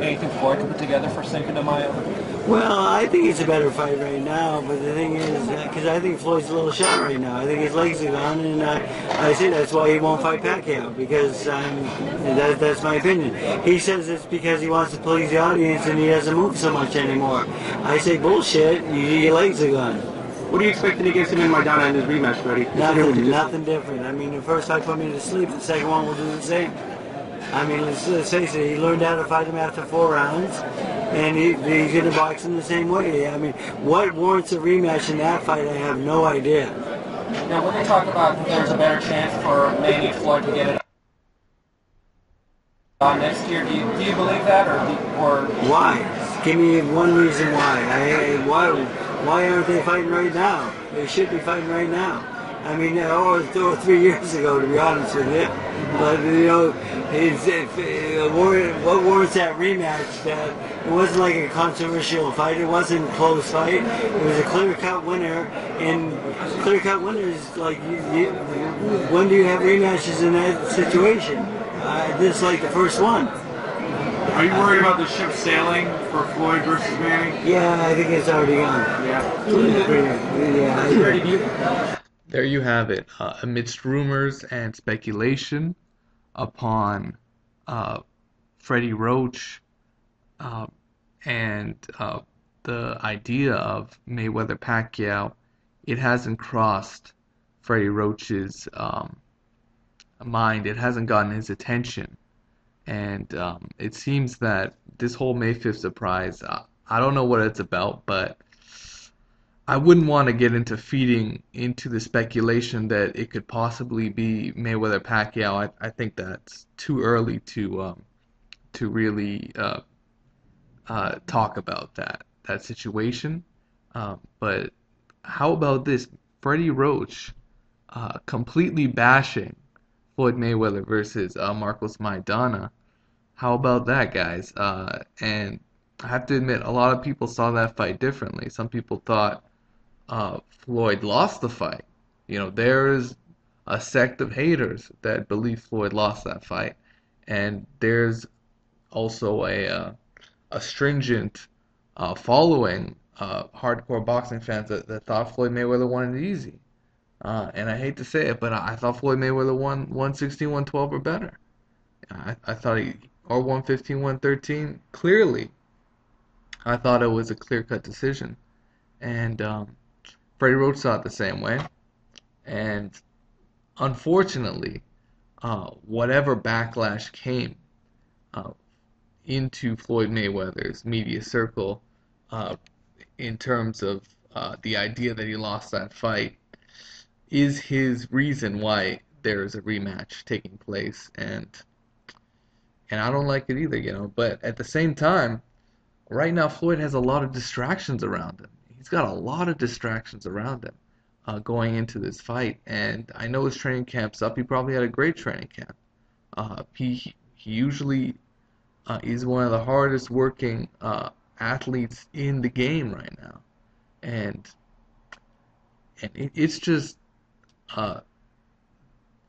anything Floyd could put together for Cinco de Mayo? Well, I think it's a better fight right now, but the thing is, because I think Floyd's a little shot right now. I think his legs are gone, and I see that's why he won't fight Pacquiao, because that's my opinion. He says it's because he wants to please the audience and he doesn't move so much anymore. I say bullshit, your legs are gone. What are you expecting against him in Maidana in his rematch, Freddie? Nothing different. I mean, the first fight put me to sleep, the second one will do the same. I mean, let's face it, he learned how to fight him after 4 rounds, and he's going to box him the same way. I mean, what warrants a rematch in that fight, I have no idea. Now, when they talk about that there's a better chance for Manny and Floyd to get it on next year, do you believe that, or Why? Give me one reason why aren't they fighting right now? They should be fighting right now. I mean, or 3 years ago, to be honest with you. But, you know, what warrants that rematch? That it wasn't like a controversial fight. It wasn't a close fight. It was a clear-cut winner. And clear-cut winners, like, when do you have rematches in that situation? This is like the first one. Are you worried about the ship sailing for Floyd versus Manny? Yeah, I think it's already gone. Yeah. There you have it. Amidst rumors and speculation upon Freddie Roach and the idea of Mayweather Pacquiao, it hasn't crossed Freddie Roach's mind. It hasn't gotten his attention. And it seems that this whole May 5th surprise, I don't know what it's about, but I wouldn't want to get into feeding into the speculation that it could possibly be Mayweather Pacquiao. I think that's too early to really talk about that situation. But how about this? Freddie Roach completely bashing Floyd Mayweather versus Marcos Maidana. How about that, guys? And I have to admit, a lot of people saw that fight differently. Some people thought Floyd lost the fight. You know, there's a sect of haters that believe Floyd lost that fight, and there's also a stringent following hardcore boxing fans that thought Floyd Mayweather won it easy. And I hate to say it, but I thought Floyd Mayweather won 116, 112 or better. I thought or 115, 113. Clearly, I thought it was a clear-cut decision. And Freddie Roach saw it the same way. And unfortunately, whatever backlash came into Floyd Mayweather's media circle in terms of the idea that he lost that fight is his reason why there is a rematch taking place, and I don't like it either, you know. But at the same time, right now Floyd has a lot of distractions around him. He's got a lot of distractions around him going into this fight, and I know his training camp's up. He probably had a great training camp. He usually is one of the hardest working athletes in the game right now, and it's just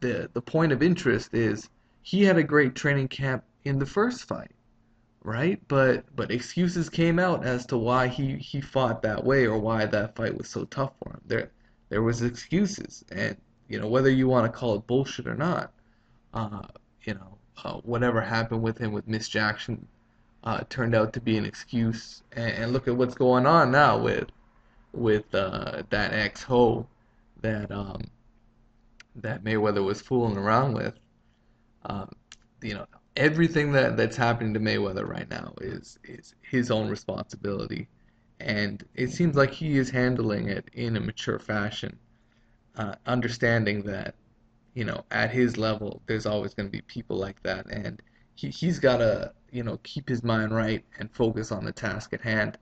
the point of interest is he had a great training camp in the first fight, right? But excuses came out as to why he fought that way or why that fight was so tough for him. There was excuses, and you know, whether you want to call it bullshit or not, whatever happened with him with Miss Jackson turned out to be an excuse. And look at what's going on now with that ex-ho that that Mayweather was fooling around with. Everything that's happening to Mayweather right now is his own responsibility, and it seems like he is handling it in a mature fashion, understanding that at his level there's always going to be people like that, and he's got to keep his mind right and focus on the task at hand,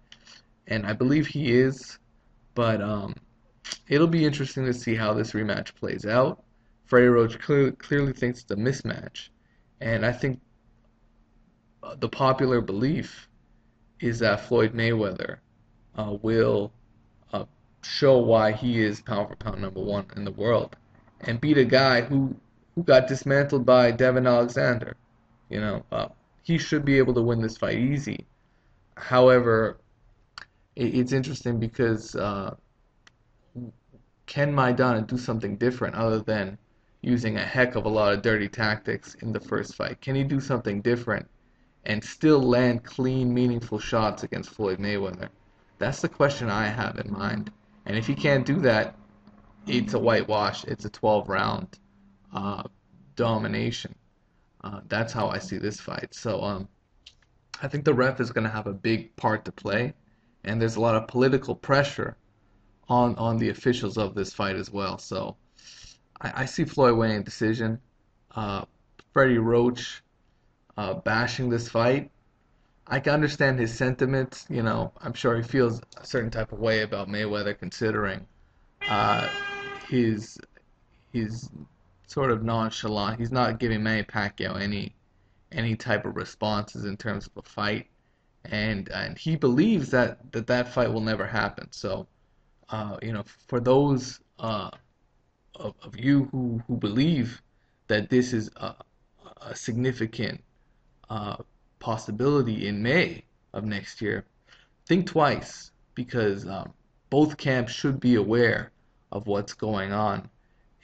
and I believe he is. But it'll be interesting to see how this rematch plays out. Freddie Roach clearly thinks it's a mismatch, and I think the popular belief is that Floyd Mayweather will show why he is pound for pound #1 in the world and beat a guy who got dismantled by Devin Alexander. he should be able to win this fight easy. However, it's interesting because can Maidana do something different other than using a heck of a lot of dirty tactics in the first fight? Can he do something different and still land clean, meaningful shots against Floyd Mayweather? That's the question I have in mind. And if he can't do that, it's a whitewash. It's a 12-round domination. That's how I see this fight. So I think the ref is going to have a big part to play, and there's a lot of political pressure on the officials of this fight as well. So I see Floyd winning a decision. Uh, Freddie Roach bashing this fight. I can understand his sentiments. You know, I'm sure he feels a certain type of way about Mayweather, considering uh, his his sort of nonchalant. He's not giving Manny Pacquiao any type of responses in terms of a fight, and he believes that fight will never happen. So, for those of you who believe that this is a significant uh, possibility in May of next year, think twice because both camps should be aware of what's going on.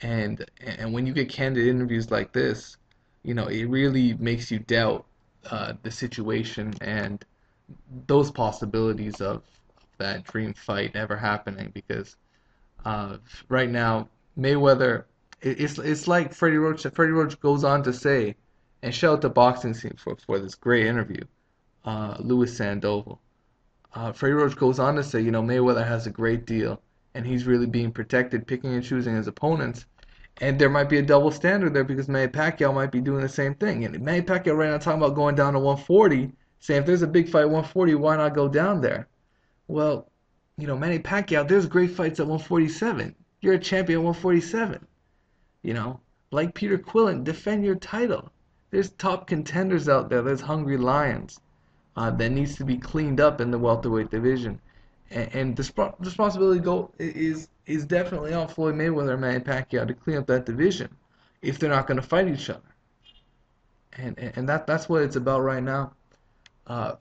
And when you get candid interviews like this, it really makes you doubt the situation and those possibilities of that dream fight ever happening because right now Mayweather, it's like Freddie Roach. Freddie Roach goes on to say, and shout out the boxing scene for this great interview, Louis Sandoval. Freddie Roach goes on to say, Mayweather has a great deal, and he's really being protected, picking and choosing his opponents. And there might be a double standard there because Manny Pacquiao might be doing the same thing. And Manny Pacquiao right now talking about going down to 140, saying if there's a big fight at 140, why not go down there? Well, Manny Pacquiao, there's great fights at 147. You're a champion at 147. You know, like Peter Quillen, defend your title. There's top contenders out there. There's hungry lions that needs to be cleaned up in the welterweight division. And the responsibility is definitely on Floyd Mayweather and Manny Pacquiao to clean up that division if they're not going to fight each other. And that's what it's about right now.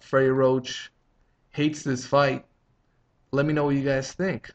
Freddie Roach hates this fight. Let me know what you guys think.